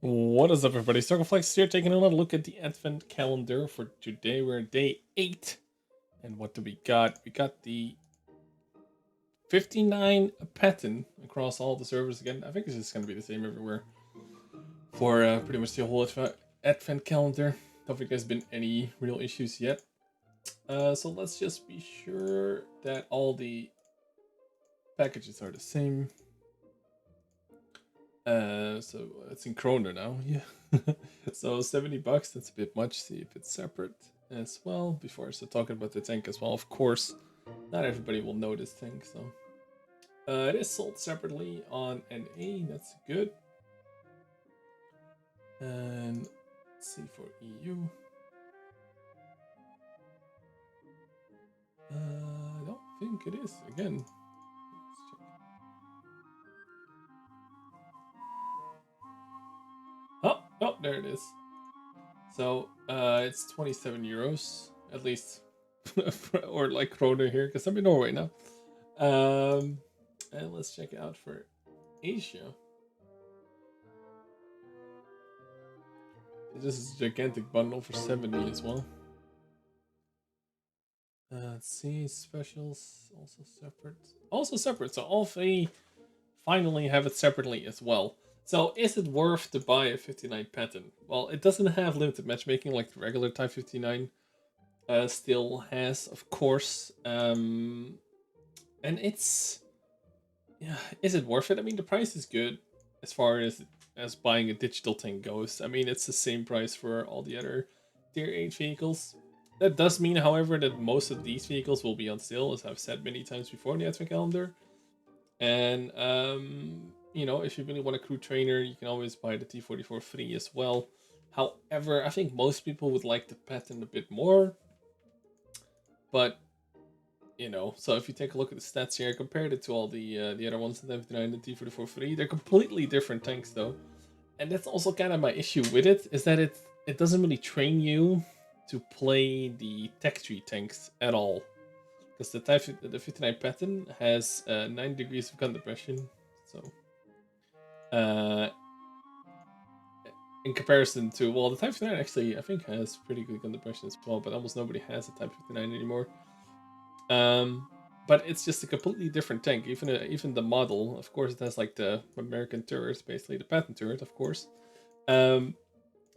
What is up, everybody? Circleflex here, taking another look at the Advent calendar for today. We're at day 8. And what do we got? We got the 59 pattern across all the servers again. I think it's just going to be the same everywhere for pretty much the whole Advent calendar. Don't think there's been any real issues yet. So let's just be sure that all the packages are the same. So it's in kroner now, yeah. So 70 bucks, that's a bit much. See if it's separate as well before I start talking about the tank as well. Of course, not everybody will know this tank, so it is sold separately on NA. That's good. And let's see for EU. I don't think it is. Again, let's check. Oh, there it is. So it's 27 euros at least, or like kroner here, because I'm in Norway now. And let's check out for Asia. This is a gigantic bundle for 70 as well. Let's see, specials also separate. Also separate, so all three finally have it separately as well. So is it worth to buy a 59 patent? Well, it doesn't have limited matchmaking like the regular Type 59 still has, of course. And it's, yeah, is it worth it? I mean, the price is good as far as buying a digital tank goes. I mean, it's the same price for all the other tier 8 vehicles. That does mean, however, that most of these vehicles will be on sale, as I've said many times before in the Advent calendar. And you know, if you really want a crew trainer, you can always buy the T44 free as well. However, I think most people would like the patent a bit more. But you know, so if you take a look at the stats here, compared it to all the other ones, the M59 and the T44 free, they're completely different tanks though. And that's also kind of my issue with it, is that it doesn't really train you to play the tech tree tanks at all. Because the 59 pattern has 9 degrees of gun depression, so uh, in comparison to, well, the Type 59 actually I think has pretty good gun depression as well, but almost nobody has a Type 59 anymore. But it's just a completely different tank. Even the model, of course, it has like the American turret, basically the patent turret, of course. Um,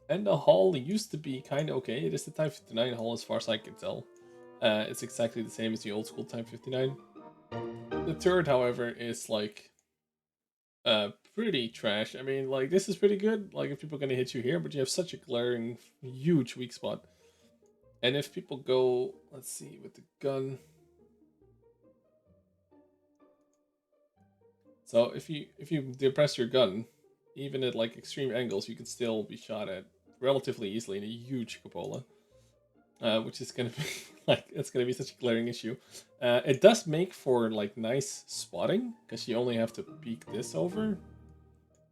and the hull used to be kind of okay. It is the Type 59 hull as far as I can tell. It's exactly the same as the old school Type 59. The turret, however, is like pretty trash. I mean, like, this is pretty good, like, if people are gonna hit you here, but you have such a glaring, huge weak spot. And if people go, let's see, with the gun. So if you depress your gun, even at like extreme angles, you can still be shot at relatively easily in a huge cupola. Which is gonna be like, it's gonna be such a glaring issue. It does make for like nice spotting because you only have to peek this over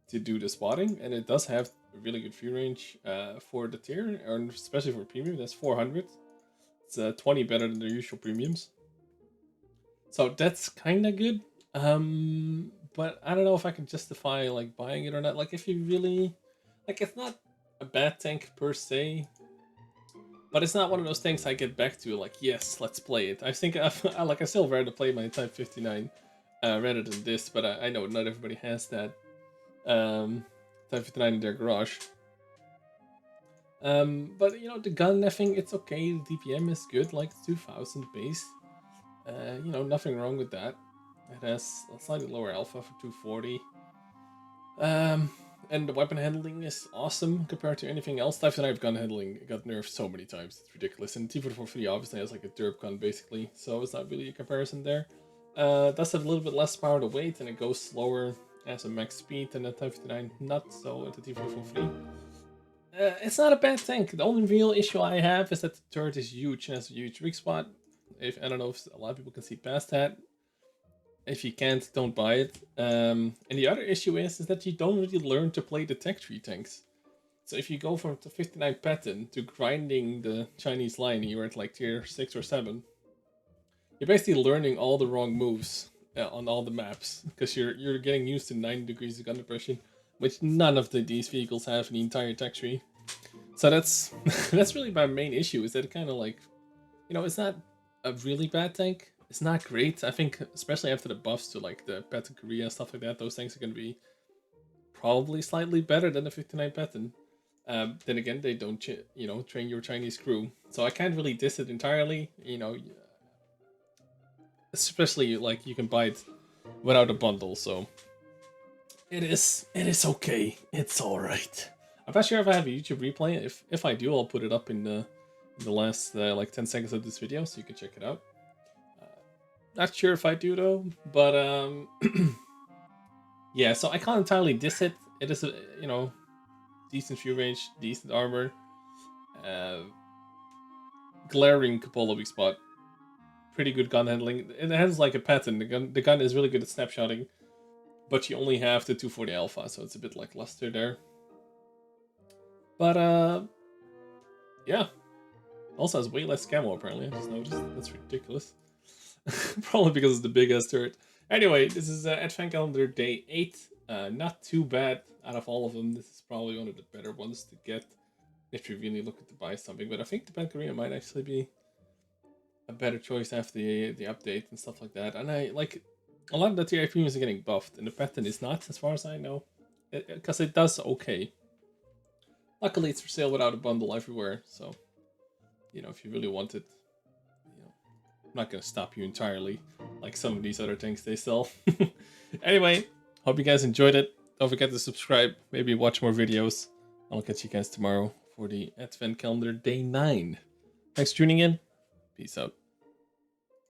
to do the spotting, and it does have a really good view range for the tier, or especially for premium. That's 400. It's 20 better than the usual premiums, so that's kind of good. But I don't know if I can justify like buying it or not. Like, if you really like, it's not a bad tank per se, but it's not one of those things I get back to like, yes, let's play it. I think I still rather play my Type 59 rather than this, but I know not everybody has that Type 59 in their garage. But you know, the gun, I think it's okay. The DPM is good, like 2000 base. You know, nothing wrong with that. It has a slightly lower alpha for 240. And the weapon handling is awesome compared to anything else. Type 9 gun handling got nerfed so many times, it's ridiculous. And T44 obviously has like a derp gun basically, so it's not really a comparison there. Does have a little bit less power to weight, and it goes slower as a max speed than the Type 59, not so at the T44. It's not a bad tank. The only real issue I have is that the turret is huge and has a huge weak spot. If I don't know if a lot of people can see past that. If you can't, don't buy it. And the other issue is that you don't really learn to play the tech tree tanks. So if you go from the 59 patent to grinding the Chinese line, you're at like tier 6 or 7. You're basically learning all the wrong moves on all the maps, because you're getting used to 9 degrees of gun depression which none of these vehicles have in the entire tech tree. So that's that's really my main issue, is that it kind of like, you know, it's not a really bad tank. It's not great. I think especially after the buffs to like the Patton Korea and stuff like that, those things are going to be probably slightly better than the 59 Patton. Then again, they don't you know, train your Chinese crew, so I can't really diss it entirely. You know, especially like you can buy it without a bundle, so it is okay. It's all right. I'm not sure if I have a YouTube replay. If I do, I'll put it up in the last like 10 seconds of this video, so you can check it out. Not sure if I do though, but yeah. So I can't entirely diss it. It is a, you know, decent fuel range, decent armor, glaring Cupola weak spot, pretty good gun handling. It has like a pattern. The gun is really good at snapshotting, but you only have the 240 alpha, so it's a bit like luster there. But yeah. Also has way less camo apparently. I just noticed. That's ridiculous. Probably because it's the big ass turret. Anyway, this is Advent Calendar Day 8. Not too bad out of all of them. This is probably one of the better ones to get if you're really looking to buy something. But I think the Pan Korea might actually be a better choice after the update and stuff like that. And I like a lot of the TI premiums are getting buffed, and the pattern is not, as far as I know, because it does okay. Luckily, it's for sale without a bundle everywhere, so you know, if you really want it, you know, I'm not gonna stop you entirely like some of these other things they sell. Anyway, hope you guys enjoyed it. Don't forget to subscribe, maybe watch more videos. I'll catch you guys tomorrow for the Advent Calendar Day 9. Thanks for tuning in. Peace out.